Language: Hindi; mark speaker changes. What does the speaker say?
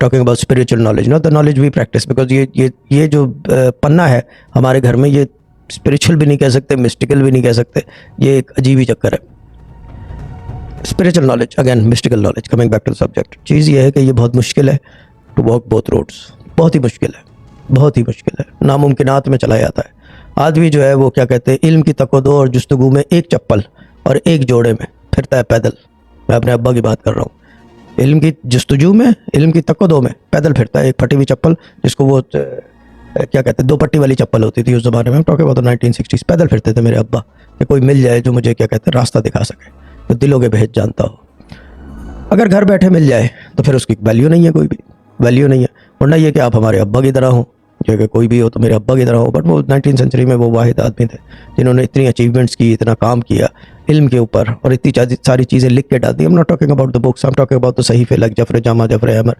Speaker 1: Talking about spiritual knowledge, not the knowledge we practice, because ये जो पन्ना है हमारे घर में, ये स्पिरिचुअल भी नहीं कह सकते, मिस्टिकल भी नहीं कह सकते, ये एक अजीब ही चक्कर है। Spiritual knowledge again mystical knowledge, coming back to the subject, चीज़ ये है कि ये बहुत मुश्किल है टू वॉक बोथ रोड्स, बहुत ही मुश्किल है, बहुत ही मुश्किल है, नामुमकिनात में चला जाता है। आदमी जो है वो क्या कहते हैं, इल्म की तकदो और जुस्तगू में एक चप्पल और एक जोड़े में फिरता है पैदल। मैं अपने अब्बा की बात कर रहा हूँ, इल्म की जस्तजू में, इल्म की तकदो में पैदल फिरता है, एक फटी हुई चप्पल जिसको वो क्या कहते हैं, 2 पट्टी वाली चप्पल होती थी उस ज़माने में, टॉकिंग अबाउट 1960s, पैदल फिरते थे मेरे अब्बा कि कोई मिल जाए जो मुझे क्या कहते हैं रास्ता दिखा सके, तो दिलों के भेद जानता हो। अगर घर बैठे मिल जाए तो फिर उसकी वैल्यू नहीं है, कोई भी वैल्यू नहीं है। वरना ये कि आप हमारे अब्बा की तरह हो, जो कि कोई भी हो तो मेरे अब्बा की तरह हो, बट वो 19th सेंचुरी में वो वाहिद आदमी थे जिन्होंने इतनी अचीवमेंट्स की, इतना काम किया इल्म के ऊपर और इतनी सारी चीज़ें लिख के डाल दी। I am not talking about the books, I am talking about the सहीफे लाइक जफर जामा, जफर अमर,